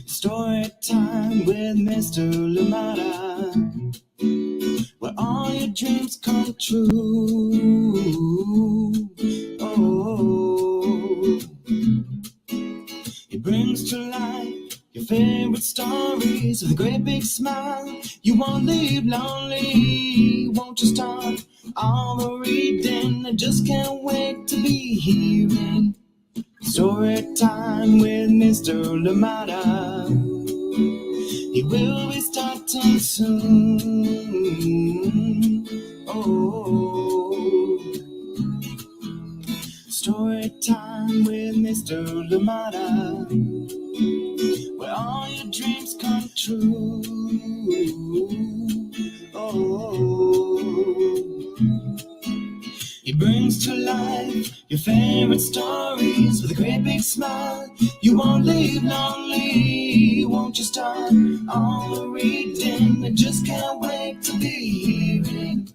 Story time with Mr. Lumada, where all your dreams come true. Oh, he brings to life your favorite stories with a great big smile. You won't leave lonely, won't you start all the reading? I just can't wait to be hearing story time with Mr. Lumada. He will be starting soon. Oh, story time with Mr. Lumada, where all your dreams come true. Oh, he brings to life your favorite stories with a great big smile. You won't leave lonely, won't you start all the reading? I just can't wait to be hearing.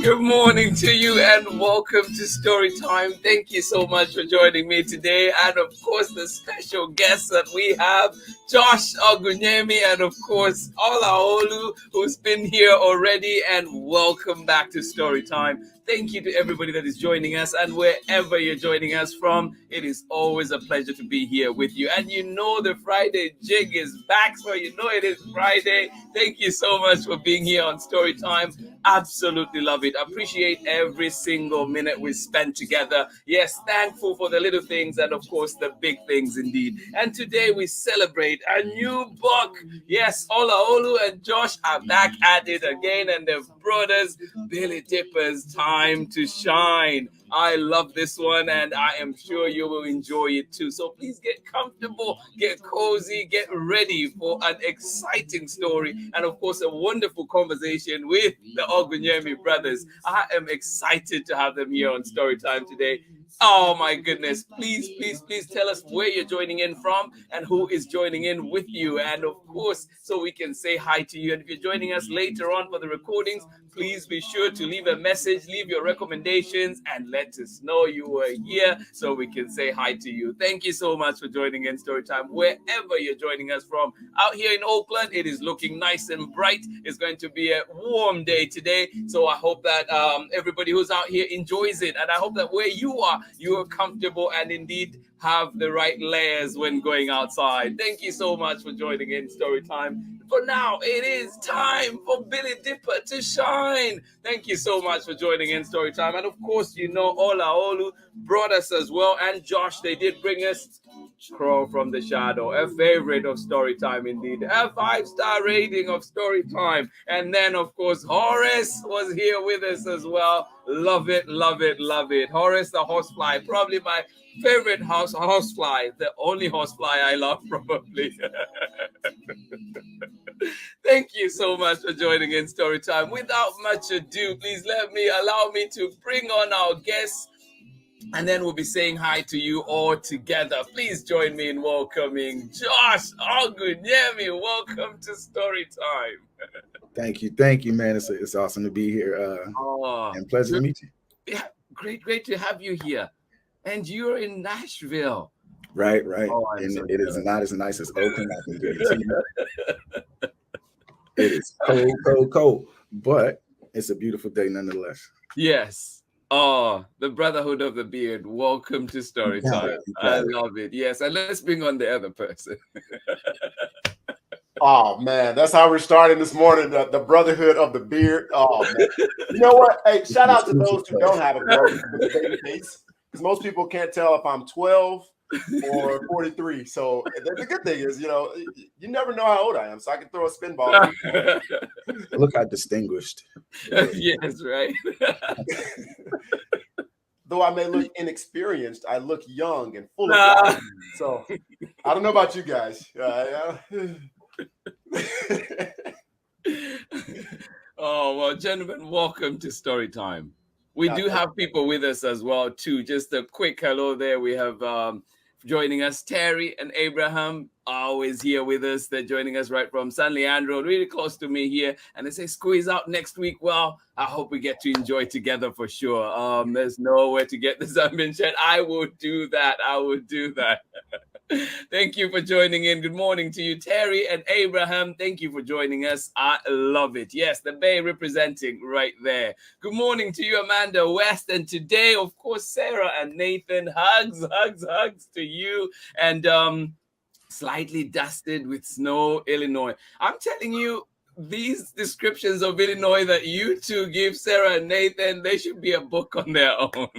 Good morning to you and welcome to Story Time. Thank you so much for joining me today. And of course, the special guests that we have, Josh Ogunyemi, and of course, Olaolu, who's been here already. And welcome back to Story Time. Thank you to everybody that is joining us, and wherever you're joining us from, it is always a pleasure to be here with you. And you know the Friday jig is back, so you know it is Friday. Thank you so much for being here on Story Time. Absolutely love it. Appreciate every single minute we spend together. Yes, thankful for the little things and of course the big things indeed. And today we celebrate a new book. Yes, Olaolu and Josh are back at it again, and they've brought us Billy Dipper's Time to Shine. I love this one, and I am sure you will enjoy it too. So please get comfortable, get cozy, get ready for an exciting story, and of course a wonderful conversation with the Ogunyemi brothers. I am excited to have them here on Storytime today. Oh my goodness. Please, please, please tell us where you're joining in from and who is joining in with you. And of course, so we can say hi to you. And if you're joining us later on for the recordings, please be sure to leave a message, leave your recommendations, and let us know you were here so we can say hi to you. Thank you so much for joining in Storytime, wherever you're joining us from. Out here in Oakland, it is looking nice and bright. It's going to be a warm day today. So I hope that everybody who's out here enjoys it. And I hope that where you are comfortable and indeed have the right layers when going outside. Thank you so much for joining in Storytime. For now, it is time for Billy Dipper to shine. Thank you so much for joining in Storytime. And of course, you know, Olaolu brought us as well. And Josh, they did bring us Crawl from the Shadow, a favorite of Storytime indeed. A 5-star rating of Storytime. And then, of course, Horace was here with us as well. Love it, love it, love it. Horace the Horsefly, probably my favorite horsefly, the only horsefly I love, probably. Thank you so much for joining in Storytime. Without much ado, please allow me to bring on our guests, and then we'll be saying hi to you all together. Please join me in welcoming Josh Ogunyemi. Welcome to Storytime. Thank you, man. It's awesome to be here, and pleasure to meet you. Yeah, great to have you here. And you're in Nashville. Right. Oh, and it is not as nice as Oakland. I can guarantee you. It is cold, but it's a beautiful day nonetheless. Yes. Oh, the Brotherhood of the Beard. Welcome to Storytime. I love it. Yes, and let's bring on the other person. Oh man, that's how we're starting this morning. The Brotherhood of the Beard. Oh man, you know what? Hey, shout out to those who don't have a beard with a baby face, because most people can't tell if I'm 12 or 43. So the good thing is, you know, you never know how old I am, so I can throw a spin ball. Look how distinguished. Yes, right. Though I may look inexperienced, I look young and full of life. So I don't know about you guys. Oh, well, gentlemen, welcome to Storytime. We do have people with us as well, too. Just a quick hello there. We have joining us. Terry and Abraham are always here with us. They're joining us right from San Leandro, really close to me here. And they say, squeeze out next week. Well, I hope we get to enjoy together for sure. There's nowhere to get this unmentioned. I would do that. I would do that. Thank you for joining in. Good morning to you, Terry and Abraham. Thank you for joining us. I love it. Yes, the Bay representing right there. Good morning to you, Amanda West. And today, of course, Sarah and Nathan. Hugs, hugs, hugs to you. And slightly dusted with snow, Illinois. I'm telling you, these descriptions of Illinois that you two give, Sarah and Nathan, they should be a book on their own.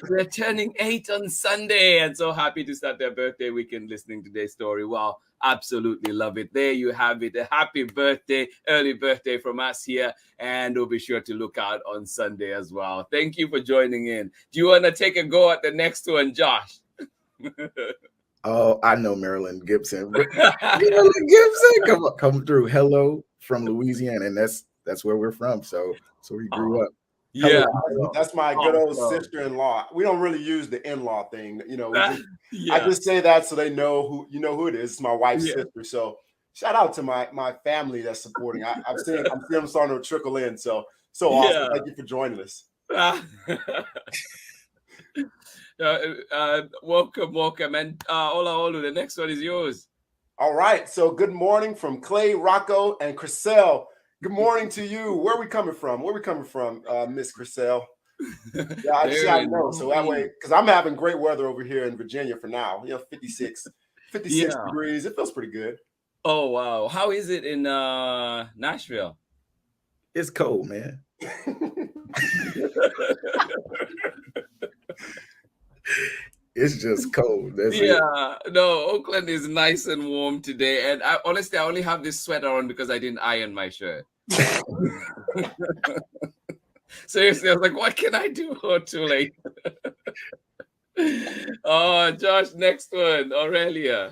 They're turning 8 on Sunday, and so happy to start their birthday weekend listening to their story. Wow, absolutely love it. There you have it. A happy birthday, early birthday from us here, and we'll be sure to look out on Sunday as well. Thank you for joining in. Do you want to take a go at the next one, Josh? Oh, I know Marilyn Gibson. Marilyn Gibson, come through. Hello from Louisiana, and that's where we're from. So we grew up. Yeah, that's my good old sister-in-law. We don't really use the in-law thing, you know. I just say that so they know who it is. It's my wife's sister. So shout out to my family that's supporting. I'm seeing them starting to trickle in. So awesome. Thank you for joining us. Welcome. And Olaolu, the next one is yours. All right. So good morning from Clay, Rocco, and Chriselle. Good morning to you. Where are we coming from? Miss Chriselle? Yeah, I know. So that way, because I'm having great weather over here in Virginia for now. 56 degrees. It feels pretty good. Oh, wow. How is it in Nashville? It's cold, man. It's just cold. No, Oakland is nice and warm today. And I only have this sweater on because I didn't iron my shirt. Seriously, I was like, what can I do? Oh, too late. Oh, Josh, next one. Aurelia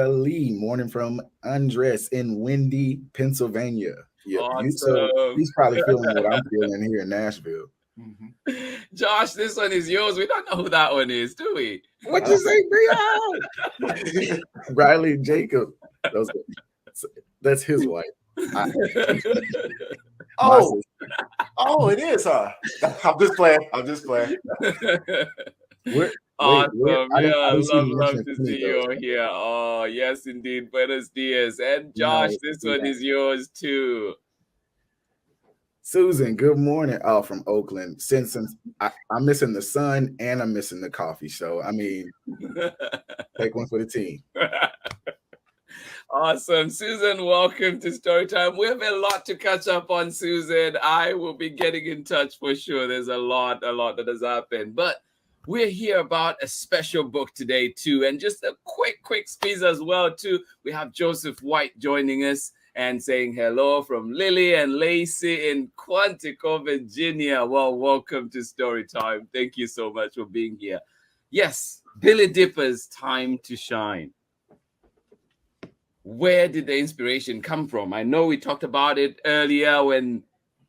Lee, morning from Andres in Windy, Pennsylvania. Yeah, awesome. He's probably feeling what I'm feeling here in Nashville. Mm-hmm. Josh, this one is yours. We don't know who that one is, do we? What you say, Riley Jacob. That's his wife. It is, huh? I'm just playing. Awesome. Love to see you here. Oh, yes, indeed. Buenos dias. And Josh, this one is yours too. Susan, good morning. Oh, from Oakland. Since I'm missing the sun and I'm missing the coffee. So, I mean, take one for the team. Awesome. Susan, welcome to Storytime. We have a lot to catch up on, Susan. I will be getting in touch for sure. There's a lot that has happened. But we're here about a special book today, too. And just a quick squeeze as well, too. We have Joseph White joining us and saying hello from Lily and Lacey in Quantico, Virginia. Well, welcome to Storytime. Thank you so much for being here. Yes, Billy Dipper's Time to Shine. Where did the inspiration come from? I know we talked about it earlier when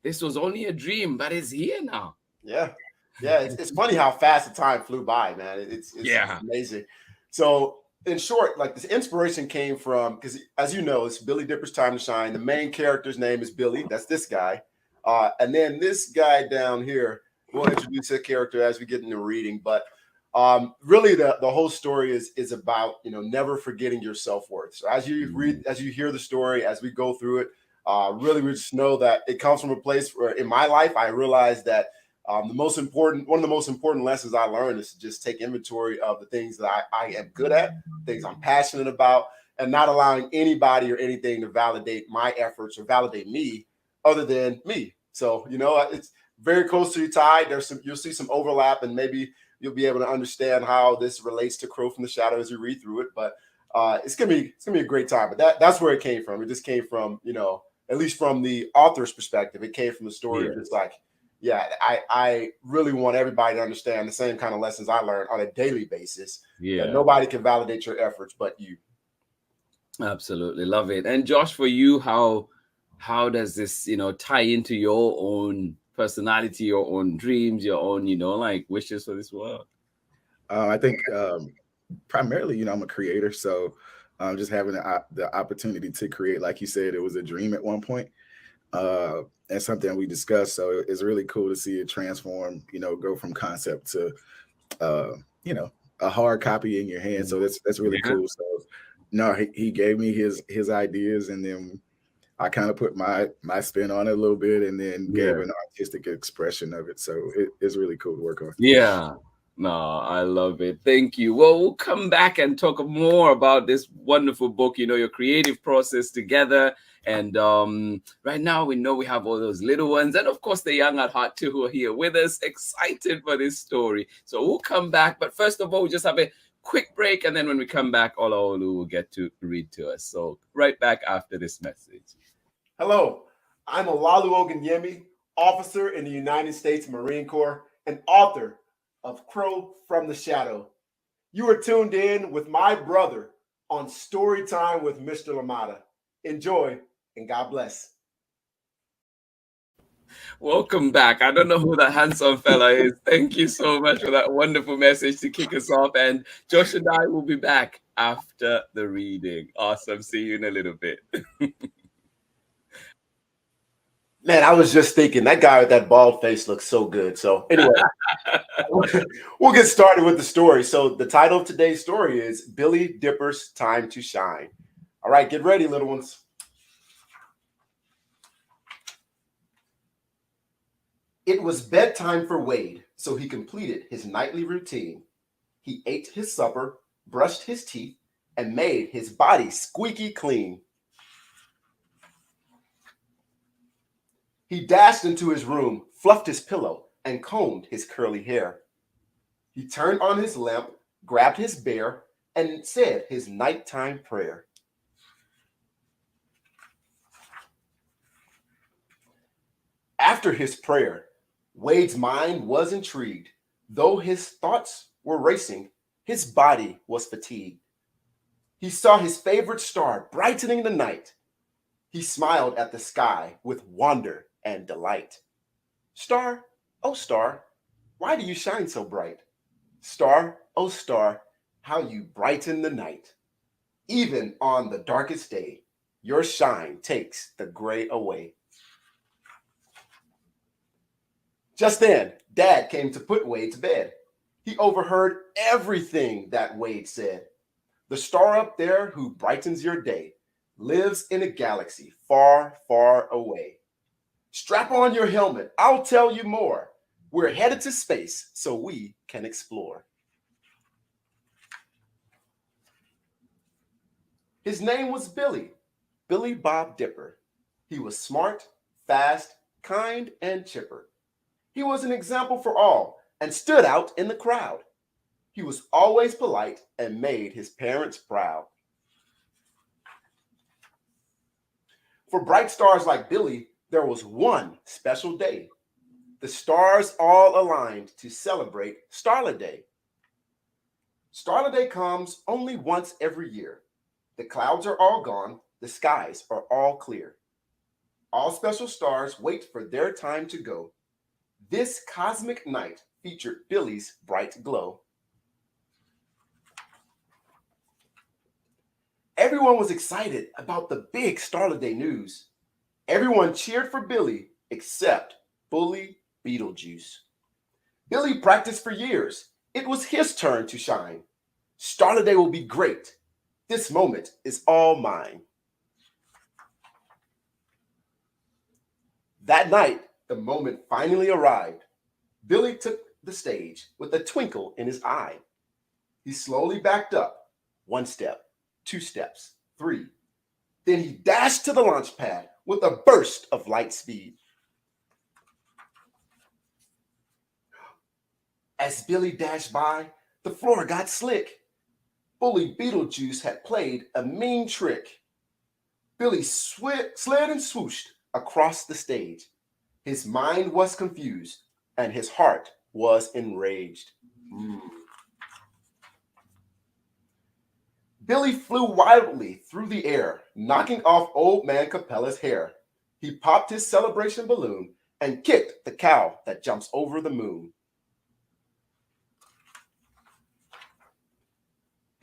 this was only a dream, but it's here now. Yeah. It's funny how fast the time flew by, man. It's amazing. So, in short, like this inspiration came from, because as you know, it's Billy Dipper's Time to Shine. The main character's name is Billy. That's this guy. And then this guy down here, we'll introduce the character as we get into reading. But really the whole story is about, never forgetting your self-worth. So as you read, as you hear the story, as we go through it, really we just know that it comes from a place where in my life, I realized that one of the most important lessons I learned is to just take inventory of the things that I am good at, things I'm passionate about, and not allowing anybody or anything to validate my efforts or validate me other than me. So, it's very closely tied. You'll see some overlap, and maybe you'll be able to understand how this relates to Crow from the Shadow as you read through it. But it's gonna be a great time. But that's where it came from. It just came from, at least from the author's perspective, it came from the story. It's like, I really want everybody to understand the same kind of lessons I learned on a daily basis. Yeah, nobody can validate your efforts but you. Absolutely love it. And Josh, for you, how does this tie into your own personality, your own dreams, your own wishes for this world? I think primarily, I'm a creator, so just having the opportunity to create, like you said, it was a dream at one point, and something we discussed. So it's really cool to see it transform, go from concept to, a hard copy in your hand. So that's really cool. So no, he gave me his ideas, and then I kind of put my spin on it a little bit, and then gave an artistic expression of it. So it's really cool to work on. Yeah. No, I love it. Thank you. Well, we'll come back and talk more about this wonderful book, your creative process together. And right now we know we have all those little ones and of course the young at heart too who are here with us, excited for this story. So we'll come back. But first of all, we'll just have a quick break. And then when we come back, Olaolu will get to read to us. So right back after this message. Hello, I'm Olaolu OgUNYEMI, officer in the United States Marine Corps and author of Crow from the Shadow. You are tuned in with my brother on Story Time with Mr. Lamada. Enjoy and God bless. Welcome back. I don't know who that handsome fella is. Thank you so much for that wonderful message to kick us off. And Josh and I will be back after the reading. Awesome. See you in a little bit. Man, I was just thinking that guy with that bald face looks so good. So anyway, we'll get started with the story. So the title of today's story is Billy Dipper's Time to Shine. All right, get ready, little ones. It was bedtime for Wade, so he completed his nightly routine. He ate his supper, brushed his teeth, and made his body squeaky clean. He dashed into his room, fluffed his pillow, and combed his curly hair. He turned on his lamp, grabbed his bear, and said his nighttime prayer. After his prayer, Wade's mind was intrigued. Though his thoughts were racing, his body was fatigued. He saw his favorite star brightening the night. He smiled at the sky with wonder and delight. Star, oh star, why do you shine so bright? Star, oh star, how you brighten the night. Even on the darkest day, your shine takes the gray away. Just then, Dad came to put Wade to bed. He overheard everything that Wade said. The star up there who brightens your day lives in a galaxy far, far away. Strap on your helmet, I'll tell you more. We're headed to space so we can explore. His name was Billy Bob Dipper. He was smart, fast, kind, and chipper. He was an example for all and stood out in the crowd. He was always polite and made his parents proud. For bright stars like Billy, there was one special day. The stars all aligned to celebrate Starlit Day. Starlit Day comes only once every year. The clouds are all gone, the skies are all clear. All special stars wait for their time to go. This cosmic night featured Billy's bright glow. Everyone was excited about the big Starlit Day news. Everyone cheered for Billy except Bully Beetlejuice. Billy practiced for years. It was his turn to shine. Starlit Day will be great. This moment is all mine. That night, the moment finally arrived. Billy took the stage with a twinkle in his eye. He slowly backed up, 1 step, 2 steps, 3. Then he dashed to the launch pad with a burst of light speed. As Billy dashed by, the floor got slick. Bully Beetlejuice had played a mean trick. Billy slid and swooshed across the stage. His mind was confused and his heart was enraged. Billy flew wildly through the air, knocking off Old Man Capella's hair. He popped his celebration balloon and kicked the cow that jumps over the moon.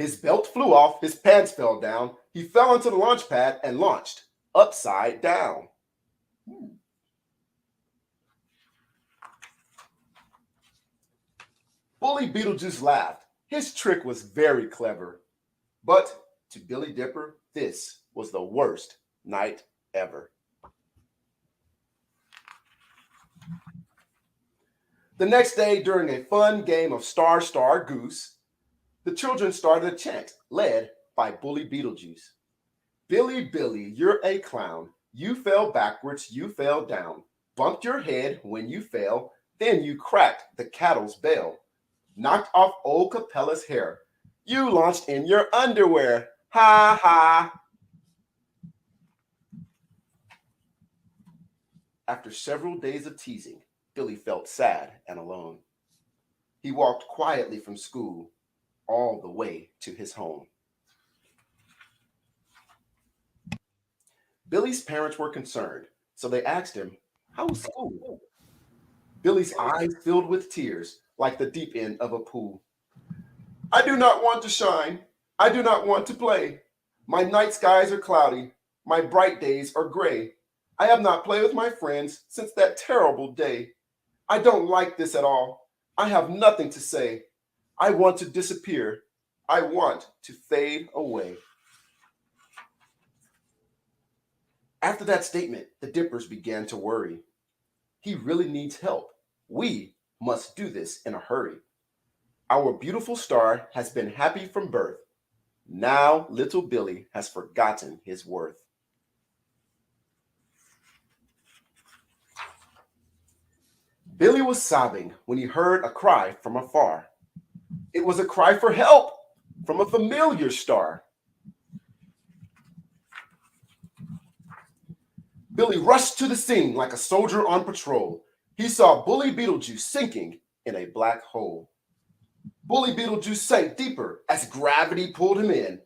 His belt flew off, his pants fell down. He fell onto the launch pad and launched upside down. Bully Beetlejuice laughed. His trick was very clever. But to Billy Dipper, this was the worst night ever. The next day, during a fun game of Star, Star, Goose, the children started a chant led by Bully Beetlejuice. Billy, Billy, you're a clown. You fell backwards, you fell down. Bumped your head when you fell, then you cracked the cattle's bell. Knocked off old Capella's hair. You launched in your underwear. Ha ha. After several days of teasing, Billy felt sad and alone. He walked quietly from school all the way to his home. Billy's parents were concerned, so they asked him, "How was school?" Billy's eyes filled with tears like the deep end of a pool. "I do not want to shine. I do not want to play. My night skies are cloudy. My bright days are gray. I have not played with my friends since that terrible day. I don't like this at all. I have nothing to say. I want to disappear. I want to fade away." After that statement, the Dippers began to worry. He really needs help. We must do this in a hurry. Our beautiful star has been happy from birth. Now little Billy has forgotten his worth. Billy was sobbing when he heard a cry from afar. It was a cry for help from a familiar star. Billy rushed to the scene like a soldier on patrol. He saw Bully Beetlejuice sinking in a black hole. Bully Beetlejuice sank deeper as gravity pulled him in.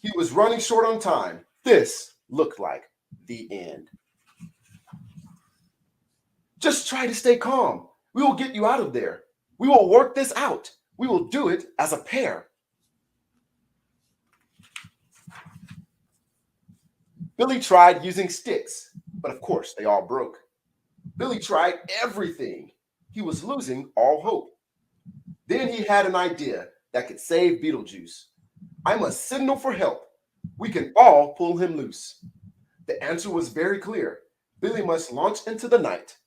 He was running short on time. This looked like the end. "Just try to stay calm. We will get you out of there. We will work this out. We will do it as a pair." Billy tried using sticks, but of course they all broke. Billy tried everything. He was losing all hope. Then he had an idea that could save Beetlejuice. "I must signal for help. We can all pull him loose." The answer was very clear. Billy must launch into the night.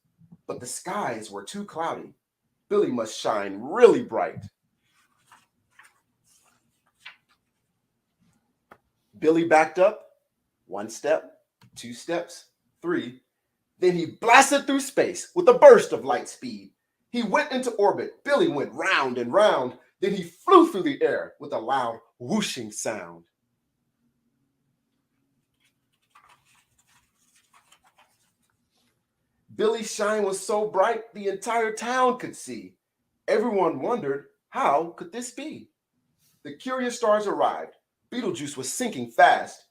But the skies were too cloudy. Billy must shine really bright. Billy backed up, 1 step, 2 steps, 3. Then he blasted through space with a burst of light speed. He went into orbit. Billy went round and round. Then he flew through the air with a loud whooshing sound. Billy's shine was so bright the entire town could see. Everyone wondered, how could this be? The curious stars arrived. Beetlejuice was sinking fast.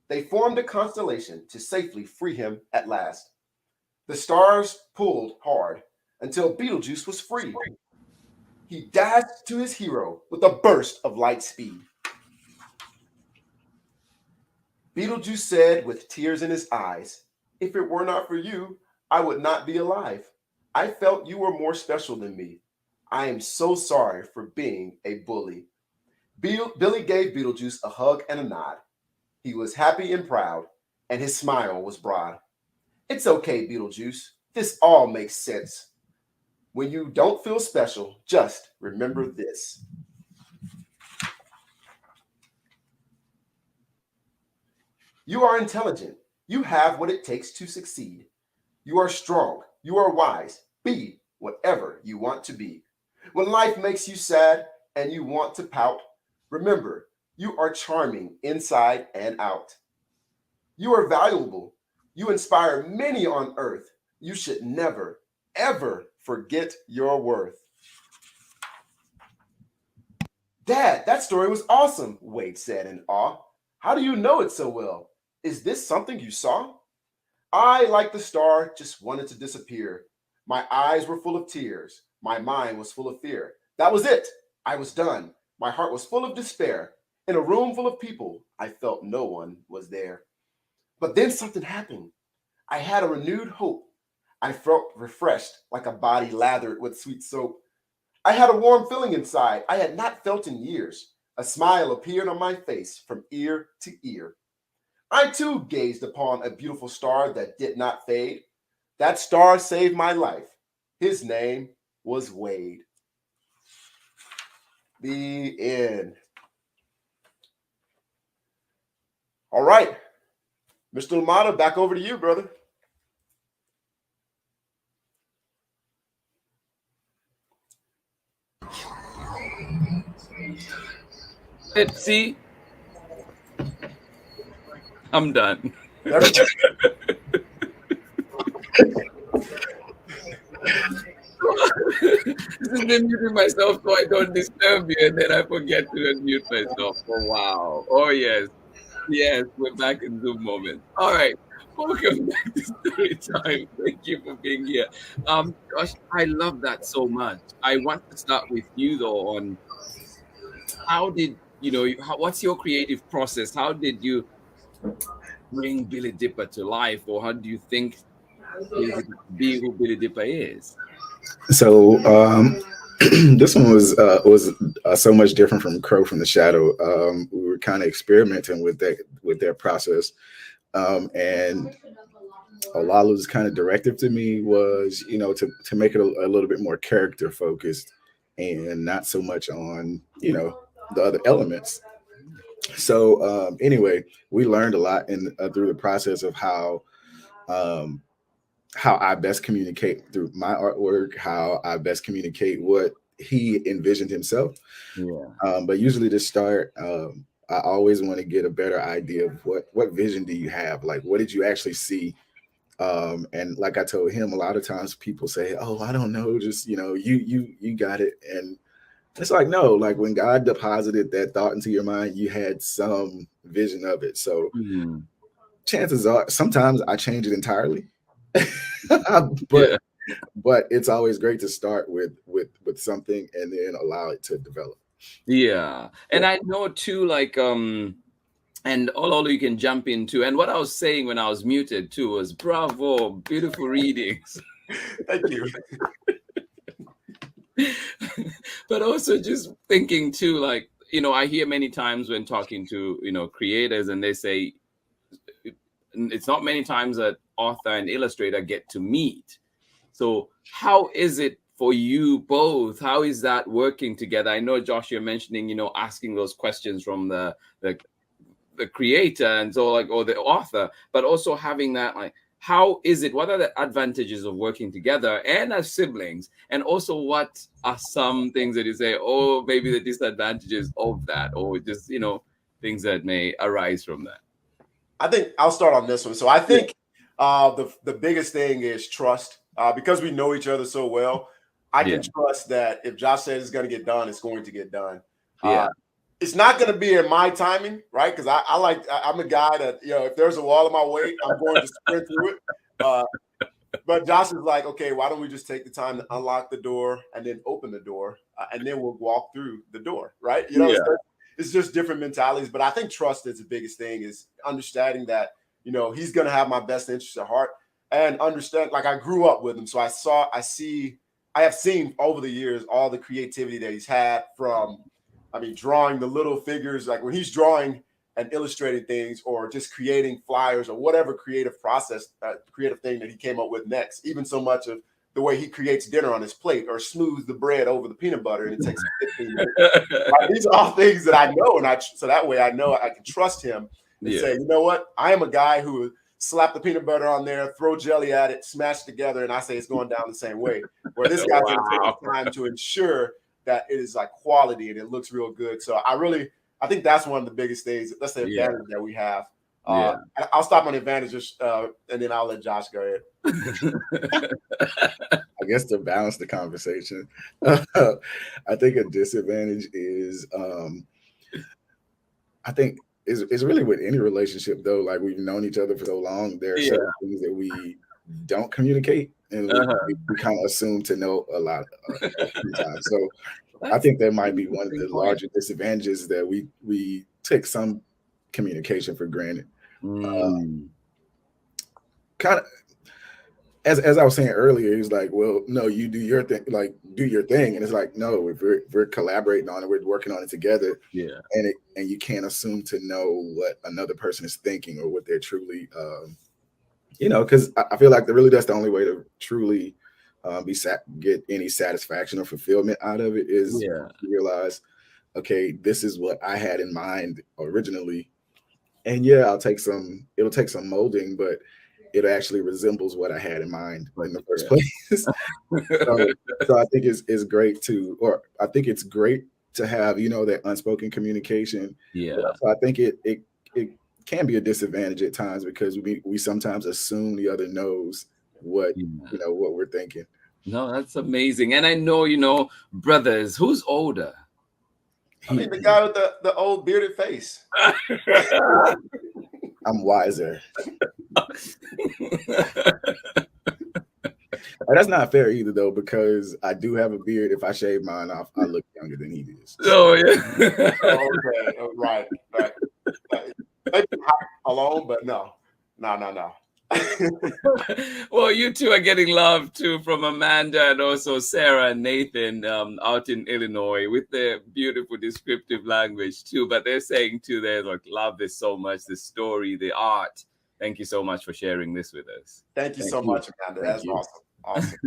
They formed a constellation to safely free him at last. The stars pulled hard until Beetlejuice was free. He dashed to his hero with a burst of light speed. Beetlejuice said with tears in his eyes, "If it were not for you, I would not be alive. I felt you were more special than me. I am so sorry for being a bully." Billy gave Beetlejuice a hug and a nod. He was happy and proud, and his smile was broad. "It's okay, Beetlejuice. This all makes sense. When you don't feel special, just remember this." You are intelligent. You have what it takes to succeed. You are strong. You are wise. Be whatever you want to be. When life makes you sad and you want to pout, remember, you are charming inside and out. You are valuable. You inspire many on earth. You should never, ever forget your worth. "Dad, that story was awesome," Wade said in awe. "How do you know it so well? Is this something you saw?" "I, like the star, just wanted to disappear. My eyes were full of tears. My mind was full of fear. That was it. I was done. My heart was full of despair. In a room full of people, I felt no one was there. But then something happened. I had a renewed hope. I felt refreshed like a body lathered with sweet soap. I had a warm feeling inside I had not felt in years. A smile appeared on my face from ear to ear. I too gazed upon a beautiful star that did not fade. That star saved my life. His name was Wade. The end. All right. Mr. Lamata, back over to you, brother. Let's see. I'm done. This is me muting myself so I don't disturb you, and then I forget to unmute myself. Oh, wow. Oh, yes. Yes, we're back in Zoom moment. All right. Welcome back to Story Time. Thank you for being here. Gosh, I love that so much. I want to start with you, though, on how did, what's your creative process? How did you bring Billy Dipper to life, or how do you think Billy Dipper be who Billy Dipper is? So this one was so much different from Crow from the Shadow. We were kind of experimenting with their process, and Olaolu's kind of directive to me was, to make it a little bit more character focused and not so much on, the other elements. So anyway, we learned a lot through the process of how I best communicate through my artwork, how I best communicate what he envisioned himself. Yeah. But usually to start, I always want to get a better idea of what vision do you have? Like, what did you actually see? And like I told him, a lot of times people say, "Oh, I don't know, just you got it." And it's like, no, like when God deposited that thought into your mind, you had some vision of it. So chances are, sometimes I change it entirely. But it's always great to start with something and then allow it to develop. Yeah. And I know too, like and Olaolu you can jump into. And what I was saying when I was muted too was bravo, beautiful readings. Thank you. But also just thinking too, like, I hear many times when talking to, creators, and they say it's not many times that author and illustrator get to meet. So how is it for you both? How is that working together? I know, Josh, you're mentioning, asking those questions from the creator and so like, or the author, but also having that, like, how is it? What are the advantages of working together and as siblings? And also, what are some things that you say, oh, maybe the disadvantages of that, or just, things that may arise from that? I think I'll start on this one. So I think the biggest thing is trust. Because we know each other so well, I can trust that if Josh says it's going to get done, it's going to get done. It's not going to be in my timing, right? Because I'm a guy that, if there's a wall in my way, I'm going to sprint through it. But Josh is like, okay, why don't we just take the time to unlock the door and then open the door, and then we'll walk through the door, right? It's just different mentalities. But I think trust is the biggest thing, is understanding that, he's going to have my best interest at heart, and understand, like, I grew up with him. So I have seen over the years all the creativity that he's had from, drawing the little figures, like when he's drawing and illustrating things, or just creating flyers, or whatever creative process, creative thing that he came up with next. Even so much of the way he creates dinner on his plate, or smooths the bread over the peanut butter, and it takes 15 minutes. Like, these are all things that I know, so that way I know I can trust him and say, you know what, I am a guy who slap the peanut butter on there, throw jelly at it, smash together, and I say it's going down the same way. Where this guy's going to take the time to ensure that it is like quality and it looks real good. So I think that's one of the biggest things. That's the advantage that we have. I'll stop on advantages, and then I'll let Josh go ahead. I guess to balance the conversation, I think a disadvantage is, I think it's really with any relationship though. Like, we've known each other for so long, there are certain things that we don't communicate, and we kind of assume to know a lot of times. So I think that might be one of the larger disadvantages, that we take some communication for granted. Kind of, as I was saying earlier, he's like, well, no, you do your thing, like do your thing, and it's like, no, if we're collaborating on it, we're working on it together, and you can't assume to know what another person is thinking or what they're truly, because I feel like that's the only way to truly get any satisfaction or fulfillment out of it is to realize, okay, this is what I had in mind originally, and it'll take some molding, but it actually resembles what I had in mind in the first place. so I think it's great to have, that unspoken communication. So I think it can be a disadvantage at times, because we sometimes assume the other knows what what we're thinking. No, that's amazing. And I know, brothers, who's older? I mean, the guy with the old bearded face. I'm wiser. That's not fair either, though, because I do have a beard. If I shave mine off, I look younger than he does. Oh, yeah. Okay. Right. Maybe alone, but no. Well, you two are getting love too from Amanda and also Sarah and Nathan out in Illinois with their beautiful descriptive language too. But they're saying too, they love this so much, the story, the art. Thank you so much for sharing this with us. Thank you so much, Amanda. That's awesome.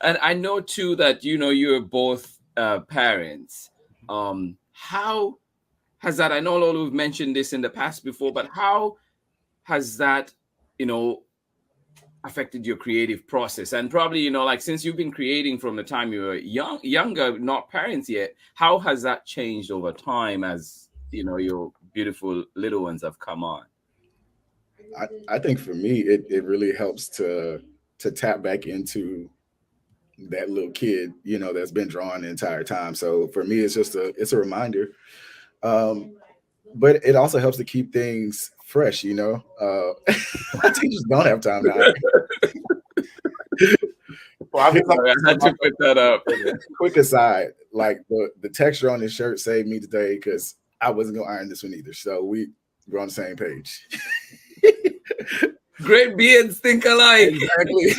And I know too that you're both parents. How has that? I know Olaolu mentioned this in the past before, but how has that affected your creative process? And probably, since you've been creating from the time you were younger, not parents yet, how has that changed over time as, your beautiful little ones have come on? I think for me, it really helps to tap back into that little kid, that's been drawn the entire time. So for me, it's a reminder. But it also helps to keep things fresh, teachers don't have time now. Well, I had to put that up. Quick aside, like the texture on this shirt saved me today, because I wasn't gonna iron this one either. So we're on the same page. Great beards think alike. Exactly.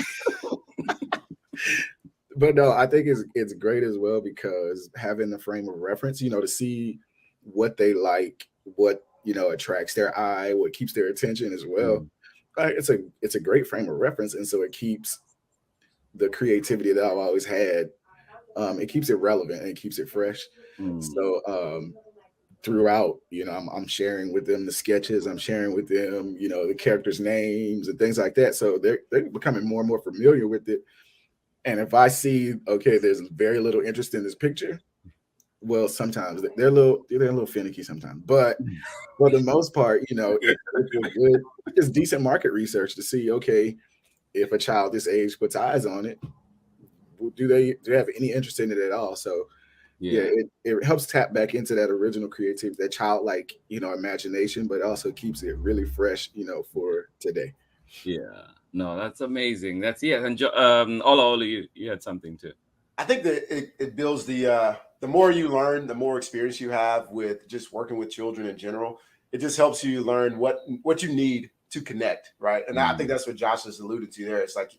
But no, I think it's great as well, because having the frame of reference, to see what they like, what attracts their eye, what keeps their attention as well. It's a great frame of reference, and so it keeps the creativity that I've always had. It keeps it relevant and it keeps it fresh. So throughout, I'm sharing with them the sketches, I'm sharing with them, the characters' names and things like that. So they're becoming more and more familiar with it. And if I see, okay, there's very little interest in this picture, well, sometimes they're a little finicky sometimes, but for the most part, it's decent market research to see, okay, if a child this age puts eyes on it, do they have any interest in it at all? So it helps tap back into that original creativity, that childlike, imagination, but also keeps it really fresh, for today. Yeah, no, that's amazing. And Olaolu, you had something too. I think that it builds the more you learn, the more experience you have with just working with children in general. It just helps you learn what you need to connect, right? And I think that's what Josh has alluded to there. It's like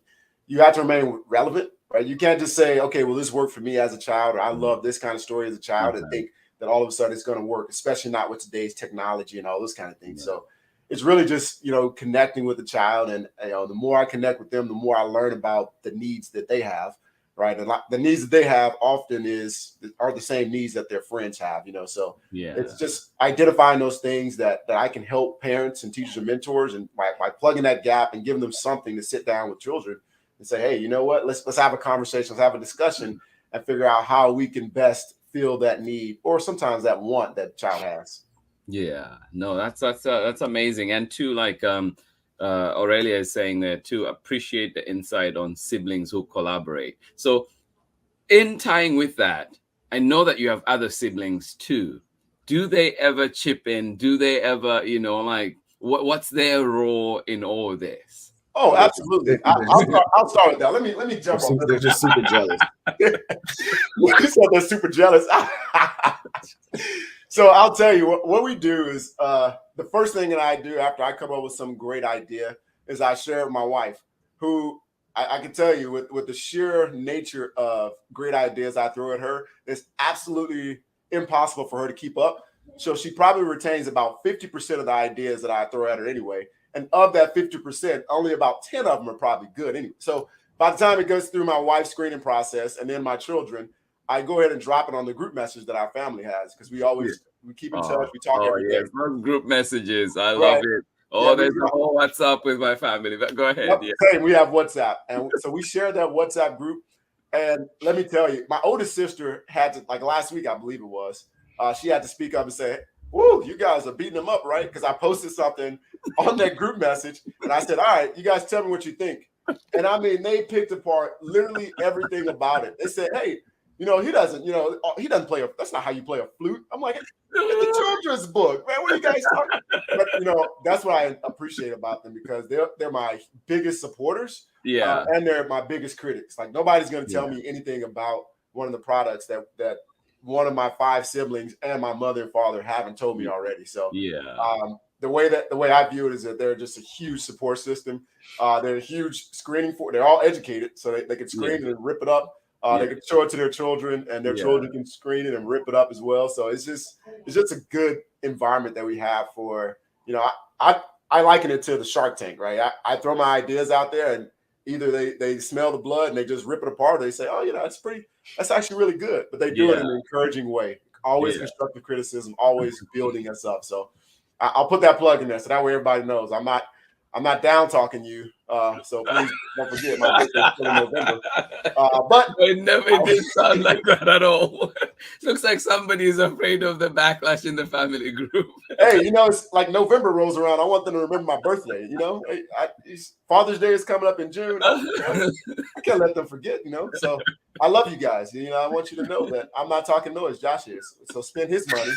you have to remain relevant, right? You can't just say, okay, well, this worked for me as a child, or I love this kind of story as a child, and think that all of a sudden it's going to work, especially not with today's technology and all those kind of things. So it's really just, connecting with the child. And, the more I connect with them, the more I learn about the needs that they have, right? And the needs that they have often are the same needs that their friends have, So it's just identifying those things that I can help parents and teachers and mentors, and by plugging that gap and giving them something to sit down with children and say, hey, you know what? Let's have a conversation, let's have a discussion, and figure out how we can best fill that need, or sometimes that want that child has. Yeah, no, that's amazing. And too, like Aurelia is saying there, to appreciate the insight on siblings who collaborate. So in tying with that, I know that you have other siblings too. Do they ever chip in? Do they ever, what's their role in all this? Oh, absolutely. I'll start with that. Let me jump on. They're just super jealous. You said they're super jealous. So I'll tell you what we do is the first thing that I do after I come up with some great idea is I share it with my wife, who I can tell you with the sheer nature of great ideas I throw at her, it's absolutely impossible for her to keep up. So she probably retains about 50% of the ideas that I throw at her anyway. And of that 50%, only about 10 of them are probably good anyway. So by the time it goes through my wife's screening process and then my children, I go ahead and drop it on the group message that our family has, because we keep in touch. We talk every day. Yes, those group messages. I Right. love it. Oh, there's a whole WhatsApp with my family. Go ahead. Yep, Yeah. same. We have WhatsApp. And so we share that WhatsApp group. And let me tell you, my oldest sister had to, like last week, I believe it was, she had to speak up and say, "Woo, you guys are beating them up, right?" Because I posted something on that group message. And I said, "All right, you guys tell me what you think." And I mean, they picked apart literally everything about it. They said, "Hey, he doesn't play that's not how you play a flute." I'm like, "It's a children's book, man. What are you guys talking?" But that's what I appreciate about them, because they're my biggest supporters. Yeah. And they're my biggest critics. Like, nobody's going to tell me anything about one of the products that one of my 5 siblings and my mother and father haven't told me already. So the way I view it is that they're just a huge support system. They're a huge screening they're all educated, so they can screen it and rip it up. They can show it to their children, and their children can screen it and rip it up as well. So it's just a good environment that we have for, I liken it to the Shark Tank, right? I throw my ideas out there, and either they smell the blood and they just rip it apart, or they say, "Oh, that's actually really good." But they do it in an encouraging way, always constructive criticism, always building us up. So I'll put that plug in there, so that way everybody knows I'm not down talking you. So please don't forget, my birthday's still in November. But it never did sound like that at all. Looks like somebody is afraid of the backlash in the family group. Hey, it's like November rolls around. I want them to remember my birthday. Father's Day is coming up in June. I can't let them forget. So I love you guys. I want you to know that I'm not talking noise. Josh is. So spend his money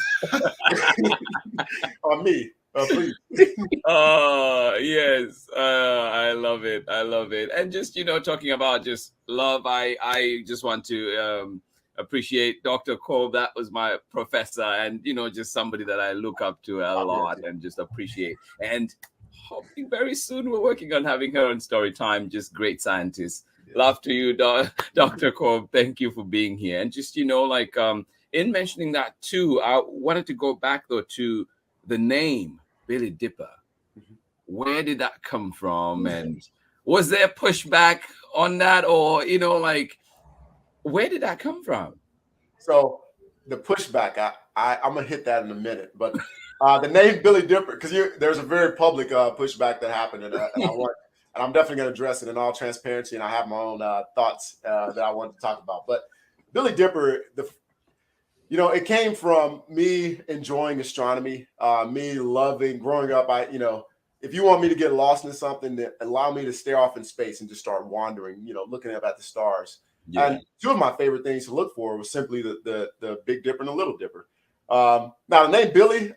on me. Please. Yes. I love it. And just talking about just love, I just want to appreciate Dr. Cole. That was my professor, and just somebody that I look up to a lot and just appreciate. And hoping very soon we're working on having her on Story Time. Just great scientist. Love to you, Dr. Cole. Thank you for being here. And just in mentioning that too, I wanted to go back though to the name Billy Dipper. Where did that come from? And was there pushback on that, or where did that come from? So the pushback, I'm gonna hit that in a minute, but the name Billy Dipper, because there's a very public pushback that happened, and I'm definitely gonna address it in all transparency, and I have my own thoughts that I want to talk about. But Billy Dipper, it came from me enjoying astronomy, me loving growing up. If you want me to get lost in something, that allow me to stare off in space and just start wandering, looking up at the stars. Yeah. And 2 of my favorite things to look for was simply the Big Dipper and the Little Dipper. Now the name Billy,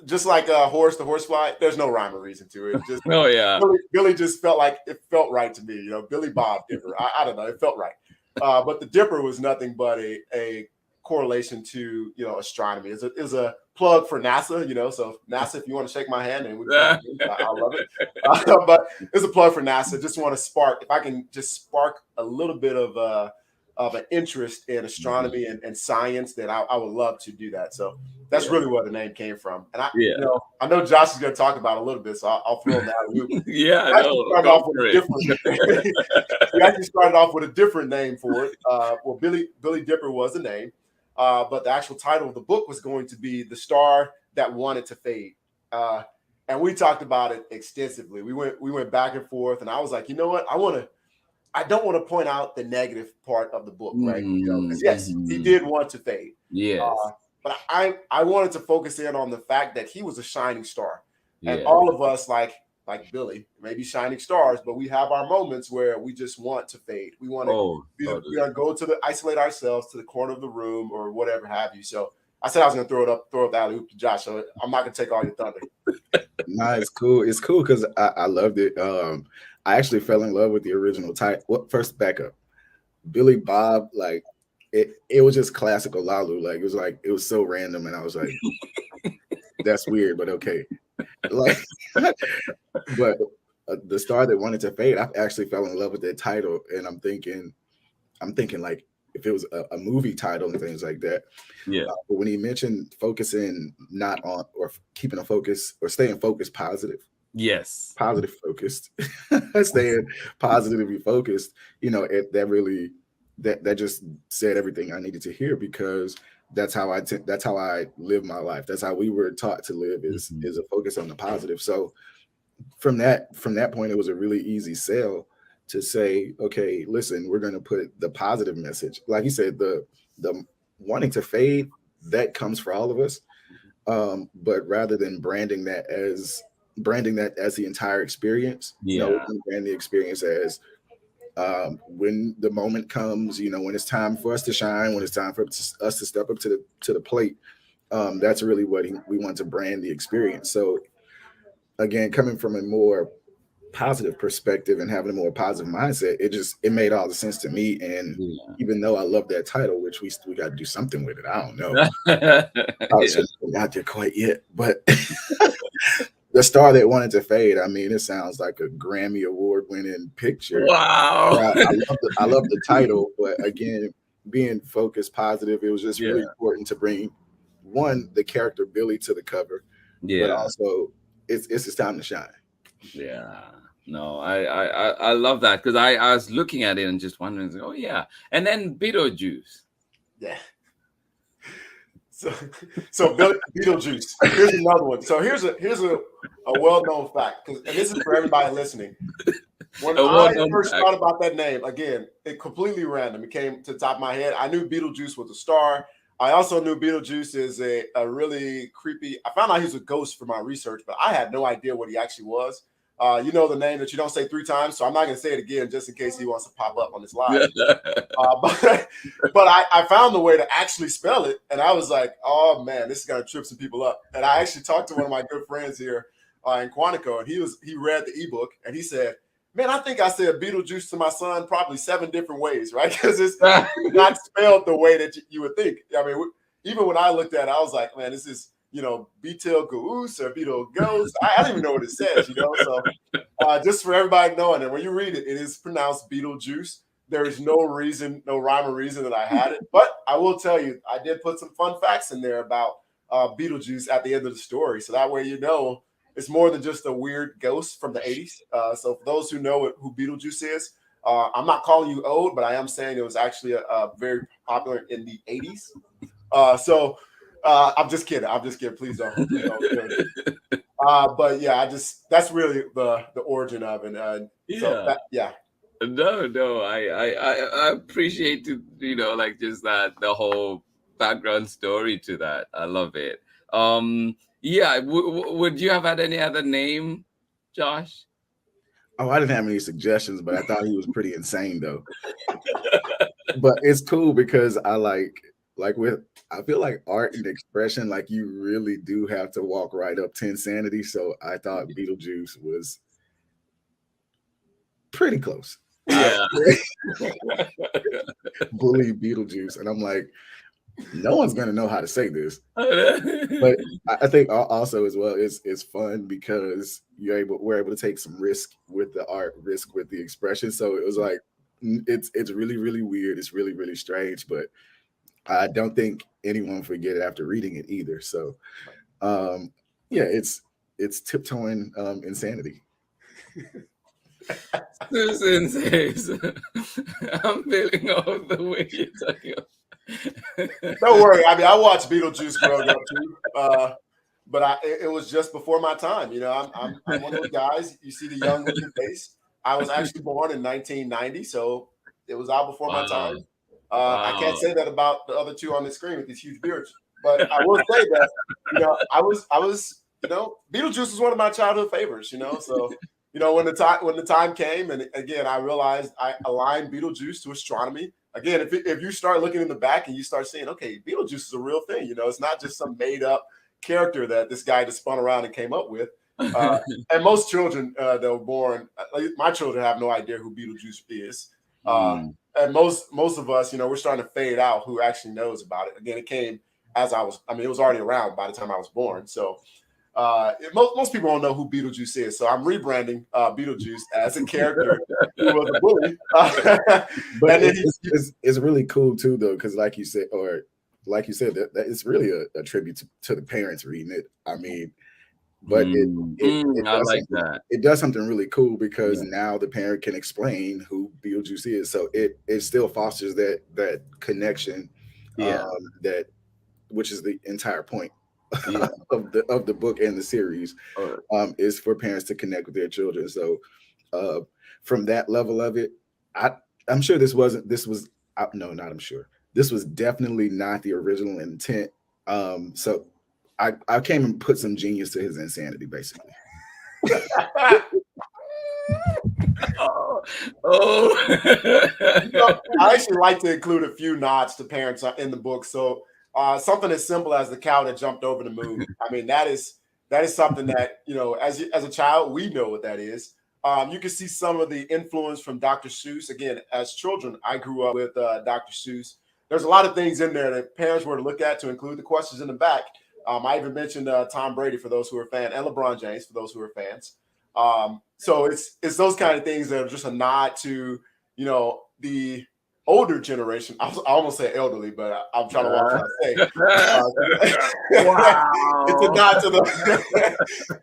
just like Horace the Horsefly, there's no rhyme or reason to it. Just Billy just felt like it felt right to me. Billy Bob Dipper. I don't know, it felt right. But the Dipper was nothing but a correlation to astronomy. Is a plug for NASA. So NASA, if you want to shake my hand, and I love it. But it's a plug for NASA. Just want to spark, if I can just spark a little bit of an interest in astronomy and science, then I would love to do that. So that's really where the name came from. And I know Josh is going to talk about it a little bit, so I'll throw him that. We actually started off with a different name for it. Well, Billy Dipper was the name. But the actual title of the book was going to be The Star That Wanted to Fade. And we talked about it extensively. We went back and forth, and I was like, you know what? I don't want to point out the negative part of the book, right? Because yes, he did want to fade. Yes. But I wanted to focus in on the fact that he was a shining star. And all of us, like Billy, maybe shining stars, but we have our moments where we just want to fade. We want to go to isolate ourselves to the corner of the room or whatever have you. So I said I was going to throw up the alley-oop to Josh. So I'm not going to take all your thunder. No, it's cool. It's cool because I loved it. I actually fell in love with the original title. What first backup? Billy Bob, like it was just classic Olaolu. Like it was so random, and I was like, that's weird, but okay. Like, but the star that wanted to fade, I actually fell in love with that title, and I'm thinking like if it was a movie title and things like that. Yeah. But when he mentioned focusing not on or keeping a focus or staying focused, Yes. positive focused, staying positively focused, that really that just said everything I needed to hear, because that's how I live my life. That's how we were taught to live, is a focus on the positive. So from that point, it was a really easy sell to say, okay, listen, we're going to put the positive message. Like you said, the wanting to fade, that comes for all of us. But rather than branding that as the entire experience, Yeah. we're going to brand the experience as when the moment comes, when it's time for us to shine, when it's time for us to step up to the plate. That's really what we want to brand the experience. So again, coming from a more positive perspective and having a more positive mindset, it made all the sense to me. And even though I love that title, which we got to do something with it, I don't know. I shouldn't be out there quite yet, but the star that wanted to fade. I mean, it sounds like a Grammy Award-winning picture. Wow! I love the title, but again, being focused, positive, it was just really important to bring the character Billy to the cover, but also it's time to shine. Yeah. No, I love that, because I was looking at it and just wondering, oh yeah, and then Beetlejuice. Yeah. So Beetlejuice. Here's another one. So here's a well-known fact, and this is for everybody listening. When I first thought about that name, again, it completely random. It came to the top of my head. I knew Beetlejuice was a star. I also knew Beetlejuice is a really creepy. I found out he was a ghost for my research, but I had no idea what he actually was. The name that you don't say 3 times, so I'm not going to say it again just in case he wants to pop up on this live. But I found the way to actually spell it, and I was like, oh man, this is going to trip some people up. And I actually talked to one of my good friends here in Quantico, and he read the ebook, and he said, man, I think I said Beetlejuice to my son probably 7 different ways, right? Because it's not spelled the way that you would think. I mean, even when I looked at it, I was like, man, this is, Beetle Goose or Beetle Ghost. I don't even know what it says, So just for everybody knowing it, when you read it, it is pronounced Beetlejuice. There is no rhyme or reason that I had it. But I will tell you, I did put some fun facts in there about Beetlejuice at the end of the story. So that way, it's more than just a weird ghost from the 80s. So for those who know who Beetlejuice is, I'm not calling you old, but I am saying it was actually a very popular in the 80s. I'm just kidding. Please don't. But yeah, that's really the origin of it. No, I appreciate it, like just that, the whole background story to that. I love it. Yeah, would you have had any other name, Josh? Oh, I didn't have any suggestions, but I thought he was pretty insane though. But it's cool because I feel like art and expression, like you really do have to walk right up to insanity. So I thought Beetlejuice was pretty close. Yeah. Bully Beetlejuice. And I'm like, no one's going to know how to say this. But I think also as well, it's fun because we're able to take some risk with the art, risk with the expression. So it was like, it's really, really weird. It's really, really strange, but I don't think anyone forget it after reading it either. So, it's tiptoeing insanity. Susan says, I'm feeling all the way you're talking about. Don't worry. I mean, I watched Beetlejuice growing up too, but it was just before my time. I'm one of those guys. You see the young looking face. I was actually born in 1990, so it was out before my time. I can't say that about the other two on the screen with these huge beards, but I will say that I was Beetlejuice was one of my childhood favorites. So when the time came, and again I realized I aligned Beetlejuice to astronomy. Again, if you start looking in the back and you start seeing, okay, Beetlejuice is a real thing. It's not just some made up character that this guy just spun around and came up with. And most children that were born, my children have no idea who Beetlejuice is. And most of us, we're starting to fade out who actually knows about it. Again, it came as it was already around by the time I was born. So most people don't know who Beetlejuice is. So I'm rebranding Beetlejuice as a character who was a bully. But it's really cool too, though, because like you said, that it's really a tribute to the parents reading it. I mean, but I like that. It does something really cool because now the parent can explain who Beetlejuice is. So it still fosters that connection, which is the entire point of the book and the series, is for parents to connect with their children. So from that level of it, I'm sure this was definitely not the original intent. So I came and put some genius to his insanity, basically. I actually like to include a few nods to parents in the book. So something as simple as the cow that jumped over the moon. I mean, that is something that, as a child, we know what that is. You can see some of the influence from Dr. Seuss. Again, as children, I grew up with Dr. Seuss. There's a lot of things in there that parents were to look at, to include the questions in the back. I even mentioned Tom Brady for those who are fans, and LeBron James for those who are fans. So it's those kind of things that are just a nod to, the older generation. I almost say elderly, but I'm trying to watch what I say. Wow. It's a nod to the.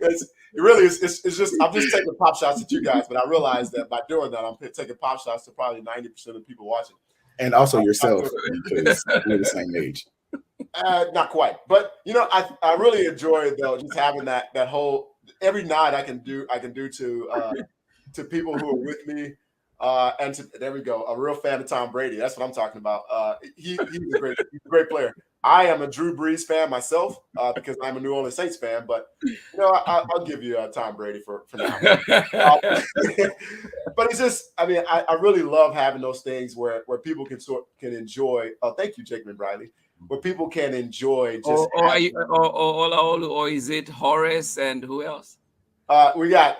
It's just I'm just taking pop shots at you guys, but I realize that by doing that, I'm taking pop shots to probably 90% of people watching, and also yourself because we're the same age. Not quite, but I really enjoy though just having that whole every nod I can do to people who are with me, and there we go, a real fan of Tom Brady. That's what I'm talking about. He's a great player. I am a Drew Brees fan myself because I'm a New Orleans Saints fan, but I'll give you Tom Brady for now. But it's just, I really love having those things where people can enjoy. Thank you, Jacob and Briley. Where people can enjoy just Olaolu, or is it Horace and who else? We have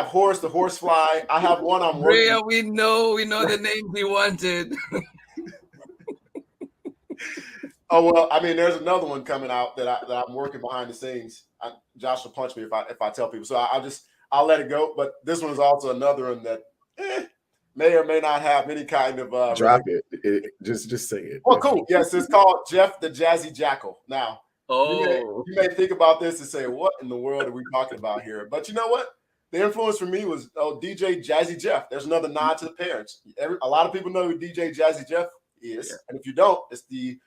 Horace the horsefly. I have one I'm working. Yeah, we know the name we wanted. Oh well, there's another one coming out that I'm working behind the scenes. Josh will punch me if I tell people. So I'll let it go. But this one is also another one that may or may not have any kind of drop it. Just say it. Well, cool. Yes, it's called Jeff the Jazzy Jackal. Now, you may think about this and say, "What in the world are we talking about here?" But you know what? The influence for me was DJ Jazzy Jeff. There's another nod to the parents. A lot of people know who DJ Jazzy Jeff is, and if you don't, it's the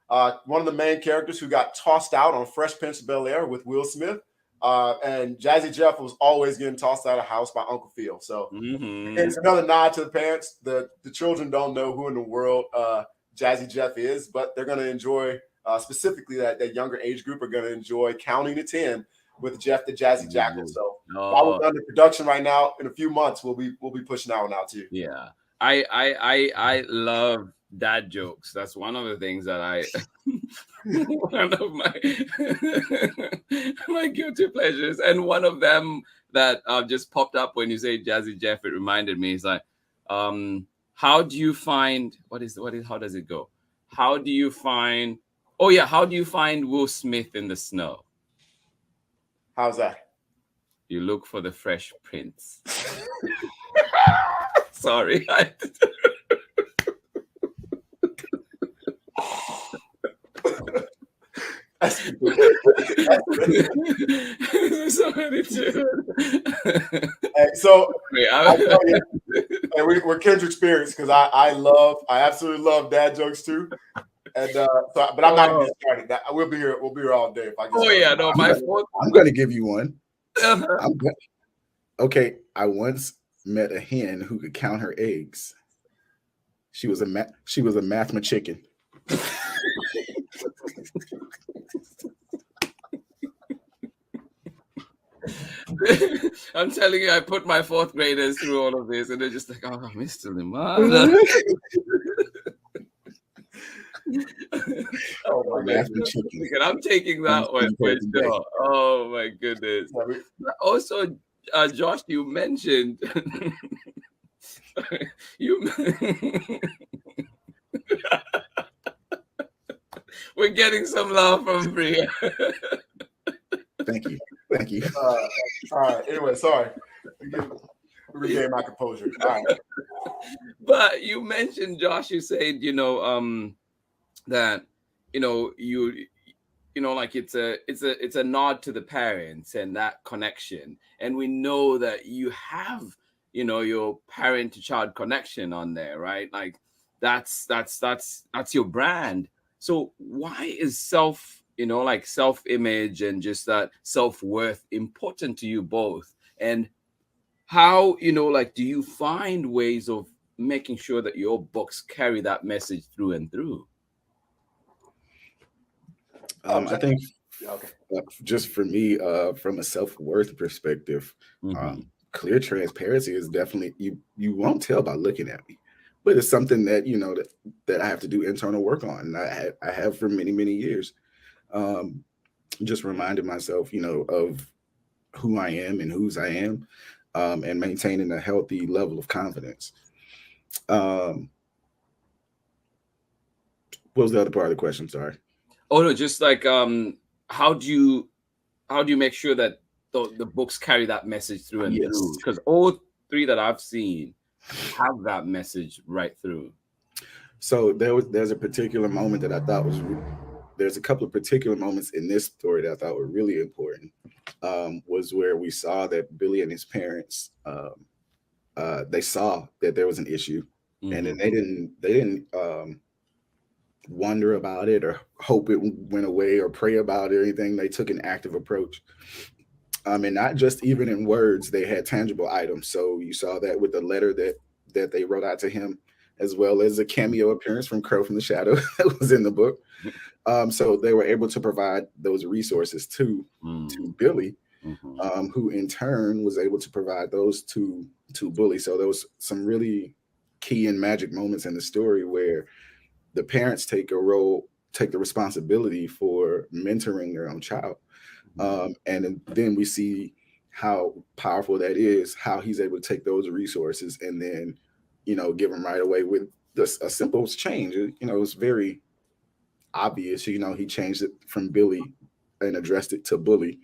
one of the main characters who got tossed out on Fresh Prince of Bel-Air with Will Smith. And Jazzy Jeff was always getting tossed out of the house by Uncle Phil. So it's another nod to the parents. The children don't know who in the world Jazzy Jeff is, but they're going to enjoy, specifically that younger age group are going to enjoy counting to 10 with Jeff the Jazzy Jackal. So while we're under production right now, in a few months, we'll be pushing that one out too. Yeah. I love dad jokes. That's one of the things that one of my guilty pleasures, and one of them that just popped up when you say Jazzy Jeff. It reminded me. It's like, how do you find how does it go? How do you find Will Smith in the snow? How's that? You look for the Fresh Prince. Sorry. So we're kindred spirits because I absolutely love dad jokes too. And but I'm not gonna get started. We'll be here all day if I get I'm gonna give you one. Okay, I once met a hen who could count her eggs. She was a mathma chicken. I'm telling you, I put my fourth graders through all of this, and they're just like, "Oh, Mr. Limada." Oh I'm taking that one for sure. Oh my goodness. Also, Josh, you mentioned we're getting some love from Bria. Thank you. All right. Anyway, sorry. Regain my composure. All right. But you mentioned, Josh, you said, that, like it's a nod to the parents and that connection. And we know that you have, your parent to child connection on there, right? Like that's your brand. So why is self-image and just that self-worth important to you both? And how, do you find ways of making sure that your books carry that message through and through? I think just for me, from a self-worth perspective, clear transparency is definitely, you won't tell by looking at me, but it's something that, that I have to do internal work on. And I have for many, many years. Just reminding myself, of who I am and whose I am, and maintaining a healthy level of confidence. What was the other part of the question? Sorry. Oh no, just like how do you make sure that the books carry that message through and through? Because all three that I've seen have that message right through. So there's a particular moment that I thought there's a couple of particular moments in this story that I thought were really important. Was where we saw that Billy and his parents, they saw that there was an issue, and then they didn't wonder about it or hope it went away or pray about it or anything. They took an active approach. And not just even in words, they had tangible items. So you saw that with the letter that they wrote out to him, as well as a cameo appearance from Crow from the Shadow that was in the book. So they were able to provide those resources to Billy, who in turn was able to provide those to Bully. So there was some really key and magic moments in the story where the parents take the responsibility for mentoring their own child. And then we see how powerful that is, how he's able to take those resources and then, give them right away with a simple change. It's very obvious, he changed it from Billy and addressed it to Bully.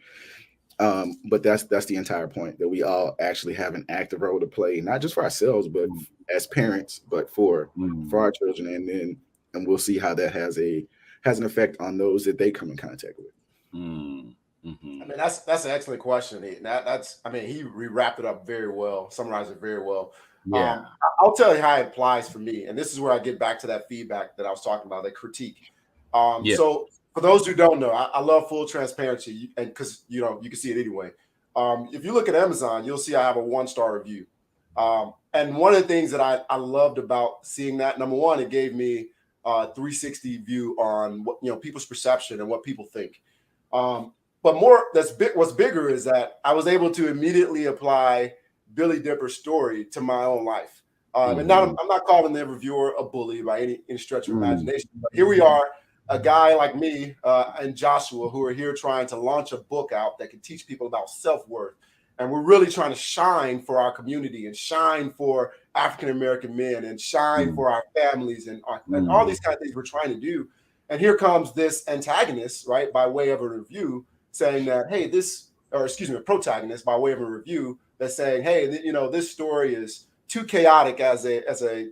But that's the entire point, that we all actually have an active role to play, not just for ourselves, but as parents, but for our children. And we'll see how that has an effect on those that they come in contact with. I mean, that's an excellent question. He wrapped it up very well, summarized it very well. Yeah. I'll tell you how it applies for me. And this is where I get back to that feedback that I was talking about, that critique. So for those who don't know, I love full transparency, and because you can see it anyway. If you look at Amazon, you'll see I have a 1-star review. And one of the things that I loved about seeing that, number one, it gave me a 360 view on what people's perception and what people think. But what's bigger is that I was able to immediately apply Billy Dipper's story to my own life. And now I'm not calling the reviewer a bully by any stretch of imagination. But here we are, a guy like me and Joshua, who are here trying to launch a book out that can teach people about self-worth. And we're really trying to shine for our community and shine for African-American men and shine for our families and all these kind of things we're trying to do. And here comes this antagonist, right, by way of a review saying that, hey, a protagonist by way of a review that's saying, hey, this story is too chaotic as a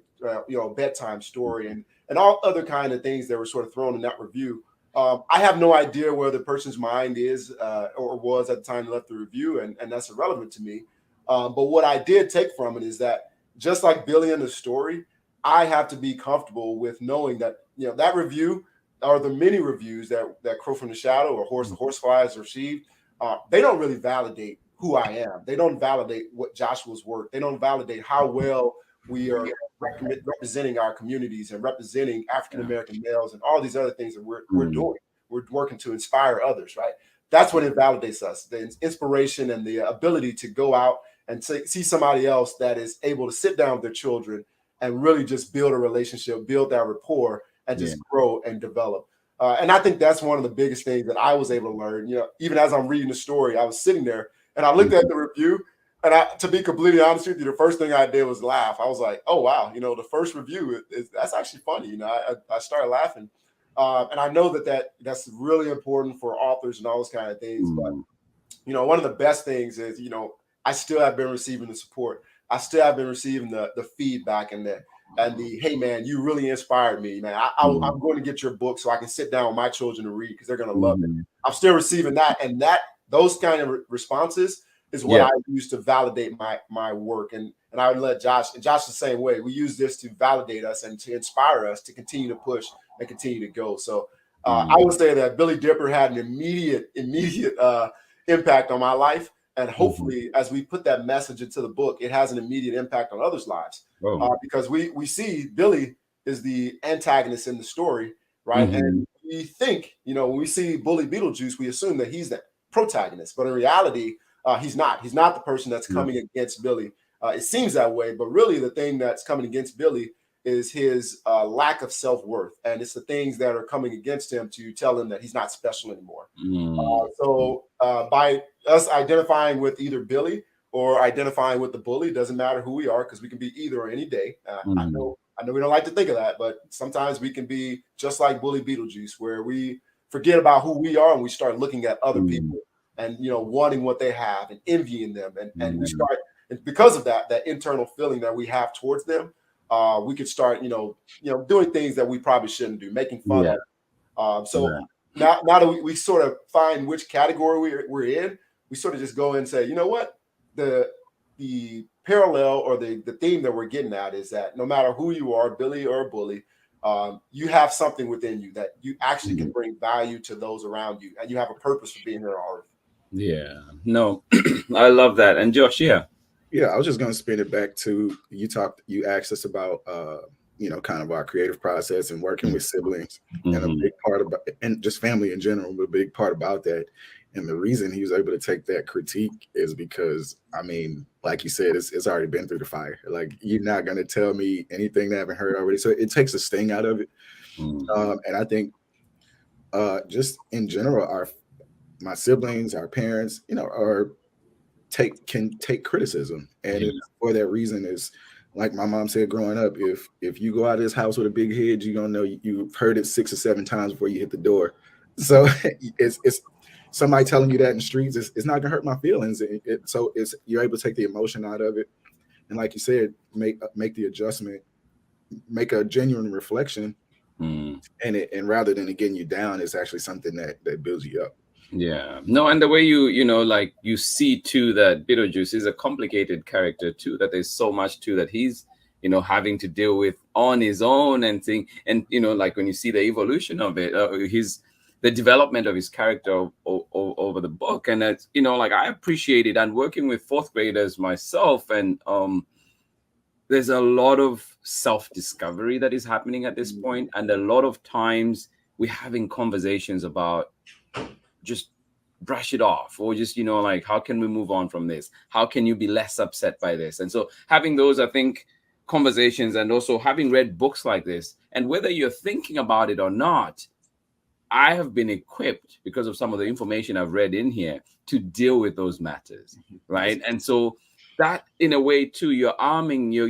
bedtime story and all other kind of things that were sort of thrown in that review. I have no idea where the person's mind is or was at the time they left the review, and that's irrelevant to me. But what I did take from it is that just like Billy in the story, I have to be comfortable with knowing that that review or the many reviews that Crow from the Shadow or the Horsefly has received, they don't really validate who I am. They don't validate what Joshua's work. They don't validate how well we are representing our communities and representing African-American males and all these other things that we're doing. We're working to inspire others, right? That's what it validates us, the inspiration and the ability to go out and see somebody else that is able to sit down with their children and really just build a relationship, build that rapport, and just grow and develop. And I think that's one of the biggest things that I was able to learn. Even as I'm reading the story, I was sitting there and I looked at the review. And to be completely honest with you, the first thing I did was laugh. I was like, "Oh wow, the first review that's actually funny." I started laughing, and I know that's really important for authors and all those kind of things. But one of the best things is I still have been receiving the support. I still have been receiving the feedback and the hey man, you really inspired me, man. I'm going to get your book so I can sit down with my children to read because they're going to love it. I'm still receiving that, and those kind of responses is what I use to validate my work. And I would let Josh, and Josh the same way. We use this to validate us and to inspire us to continue to push and continue to go. So I would say that Billy Dipper had an immediate impact on my life. And hopefully, as we put that message into the book, it has an immediate impact on others' lives. Because we see Billy is the antagonist in the story, right? And we think, when we see Bully Beetlejuice, we assume that he's the protagonist. But in reality, he's not. He's not the person that's coming against Billy. It seems that way, but really the thing that's coming against Billy is his lack of self-worth. And it's the things that are coming against him to tell him that he's not special anymore. So by us identifying with either Billy or identifying with the bully, doesn't matter who we are, because we can be either or any day. I know we don't like to think of that, but sometimes we can be just like Bully Beetlejuice, where we forget about who we are and we start looking at other people and wanting what they have and envying them, and we start, and because of that internal feeling that we have towards them, we could start doing things that we probably shouldn't do, making fun of. Now that we sort of find which category we're in, we sort of just go and say, you know what, the parallel or the theme that we're getting at is that no matter who you are, Billy or a bully, you have something within you that you actually can bring value to those around you, and you have a purpose for being here on earth. Yeah, no, I love that. And Josh, I was just going to spin it back to you asked us about kind of our creative process and working with siblings, and a big part about, and just family in general, but a big part about that. And the reason he was able to take that critique is because, I mean, like you said, it's already been through the fire. Like, you're not going to tell me anything that I haven't heard already. So it takes a sting out of it. And I think just in general, my siblings, our parents, can take criticism. And for that reason is, like my mom said growing up, if you go out of this house with a big head, you're going to know you've heard it 6 or 7 times before you hit the door. So it's somebody telling you that in the streets, it's not gonna hurt my feelings. So you're able to take the emotion out of it, and like you said, make the adjustment, make a genuine reflection, and rather than it getting you down, it's actually something that builds you up. Yeah, no, and the way you see too that Beetlejuice is a complicated character too, that there's so much too that he's having to deal with on his own and thing, and like when you see the evolution of it, the development of his character over the book. And that's, like, I appreciate it. And working with 4th graders myself, and there's a lot of self-discovery that is happening at this point. And a lot of times we're having conversations about just brush it off, or just, like, how can we move on from this? How can you be less upset by this? And so having those, I think, conversations, and also having read books like this, and whether you're thinking about it or not, I have been equipped, because of some of the information I've read in here, to deal with those matters, right? And so that, in a way, too, you're arming you're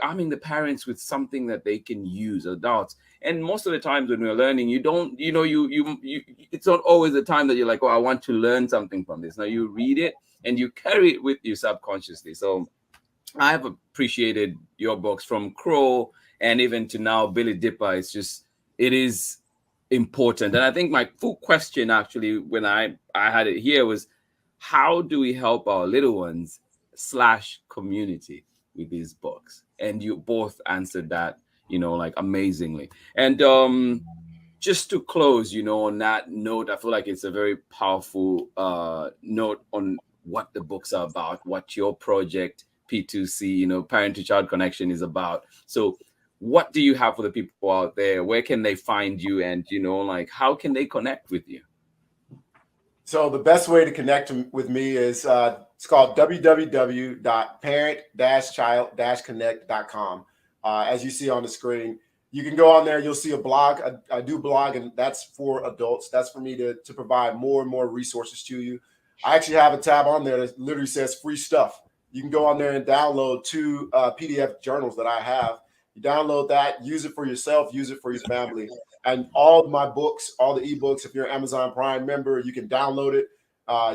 arming the parents with something that they can use, adults. And most of the times when we're learning, you don't, it's not always the time that you're like, oh, I want to learn something from this. Now you read it and you carry it with you subconsciously. So I have appreciated your books, from Crow and even to now Billy Dipper. It is important. And I think my full question, actually, when I had it here, was, how do we help our little ones / community with these books? And you both answered that, like, amazingly. And just to close, on that note, I feel like it's a very powerful note on what the books are about, what your project, P2C, Parent to Child Connection, is about. So what do you have for the people out there? Where can they find you? And, like, how can they connect with you? So the best way to connect with me is it's called www.parent-child-connect.com. As you see on the screen, You can go on there. You'll see a blog. I do blog, and that's for adults. That's for me to provide more and more resources to you. I actually have a tab on there that literally says free stuff. You can go on there and download 2 PDF journals that I have. You download that, use it for yourself, use it for your family. And all my books, all the ebooks, if you're an Amazon Prime member, you can download it.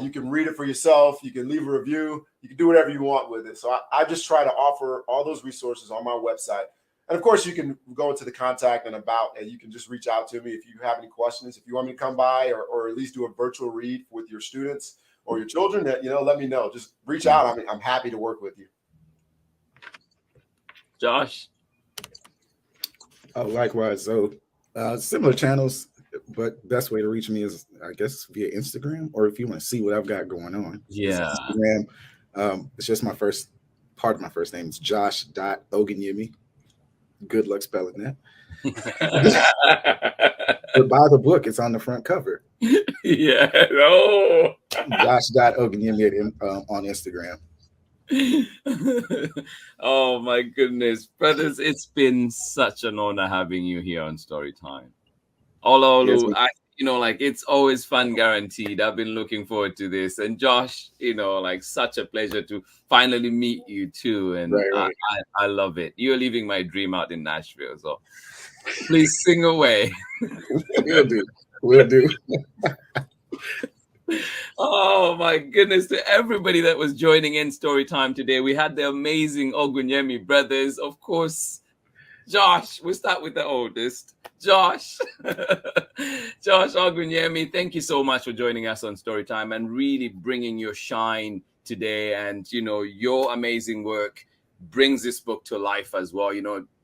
You can read it for yourself. You can leave a review. You can do whatever you want with it. So I just try to offer all those resources on my website. And of course, you can go into the contact and about, and you can just reach out to me if you have any questions. If you want me to come by or at least do a virtual read with your students or your children, that, you know, let me know. Just reach out. I'm happy to work with you. Josh? Oh, likewise. So similar channels, but best way to reach me is, I guess, via Instagram, or if you want to see what I've got going on. Yeah. Instagram. It's just my first part of my first name. It's Josh.Oganyemi. Good luck spelling that. But buy the book. It's on the front cover. Yeah. Oh. Josh.Oganyemi on Instagram. Oh my goodness, brothers, it's been such an honor having you here on Storytime. Olaolu, Yes, like, it's always fun, guaranteed. I've been looking forward to this. And Josh, like, such a pleasure to finally meet you too. And right. I love it. You're living my dream out in Nashville. So please sing away. We'll do. Oh my goodness, to everybody that was joining in Storytime today. We had the amazing Ogunyemi brothers. Of course, Josh, we'll start with the oldest. Josh Ogunyemi, thank you so much for joining us on Storytime and really bringing your shine today. And, your amazing work brings this book to life as well.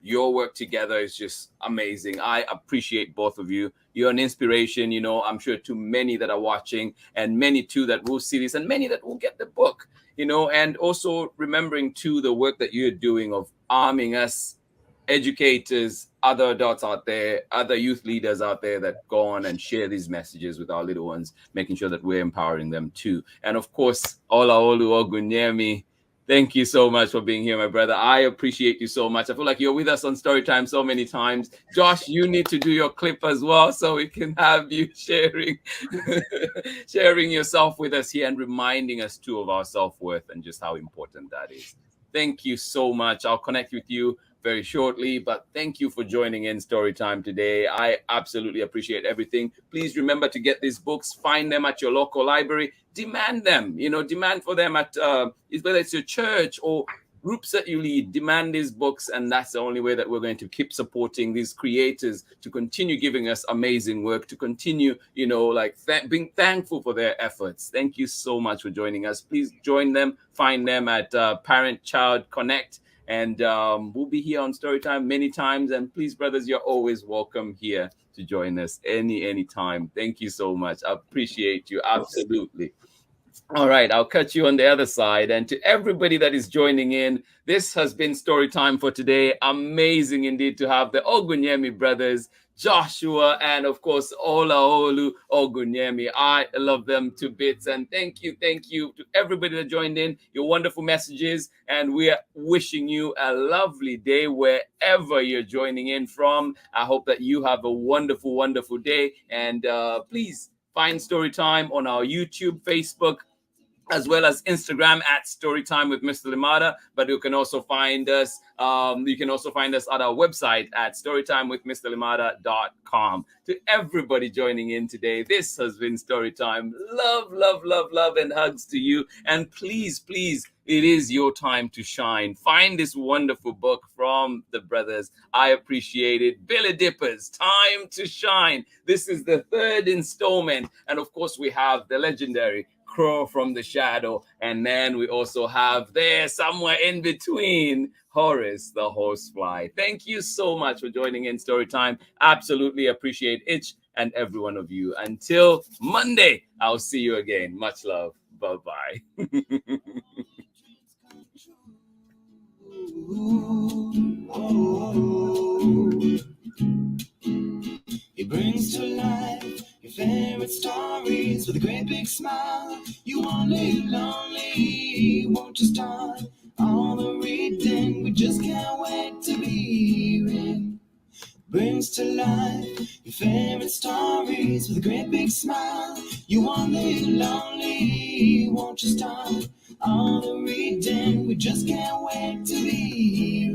Your work together is just amazing. I appreciate both of you. You're an inspiration, I'm sure, to many that are watching, and many too that will see this, and many that will get the book, and also remembering too the work that you're doing of arming us educators, other adults out there, other youth leaders out there that go on and share these messages with our little ones, making sure that we're empowering them too. And of course, Olaolu Ogunyemi, thank you so much for being here, my brother. I appreciate you so much. I feel like you're with us on Storytime so many times. Josh, you need to do your clip as well so we can have you sharing yourself with us here and reminding us too of our self-worth and just how important that is. Thank you so much. I'll connect with you very shortly, but thank you for joining in Storytime today. I absolutely appreciate everything. Please remember to get these books, find them at your local library, demand them, demand for them at whether it's your church or groups that you lead, demand these books. And that's the only way that we're going to keep supporting these creators to continue giving us amazing work, to continue, being thankful for their efforts. Thank you so much for joining us. Please join them, find them at Parent Child Connect. And we'll be here on Storytime many times. And please, brothers, you're always welcome here to join us any time. Thank you so much. I appreciate you. Absolutely. All right, I'll catch you on the other side. And to everybody that is joining in, this has been Storytime for today. Amazing indeed to have the Ogunyemi brothers, Joshua, and of course, Olaolu Ogunyemi. I love them to bits. And thank you to everybody that joined in, your wonderful messages. And we are wishing you a lovely day wherever you're joining in from. I hope that you have a wonderful, wonderful day. And please find Storytime on our YouTube, Facebook, as well as Instagram at Storytime with Mr. Limata. But you can also find us. You can also find us at our website at storytimewithmrlimata.com. To everybody joining in today, this has been Storytime. Love, love, love, love, and hugs to you. And please, please, it is your time to shine. Find this wonderful book from the brothers. I appreciate it. Billy DIPPER'S, Time to Shine. This is the 3rd installment. And of course, we have the legendary Crow from the Shadow. And then we also have there somewhere in between Horace the Horsefly. Thank you so much for joining in Storytime. Absolutely appreciate each and every one of you. Until Monday, I'll see you again. Much love. Bye-bye. It brings to life your favorite stories with a great big smile. You won't live lonely, won't you start all the reading? We just can't wait to be hearing to life your favorite stories with a great big smile. You won't live lonely, won't you start all the reading? We just can't wait to be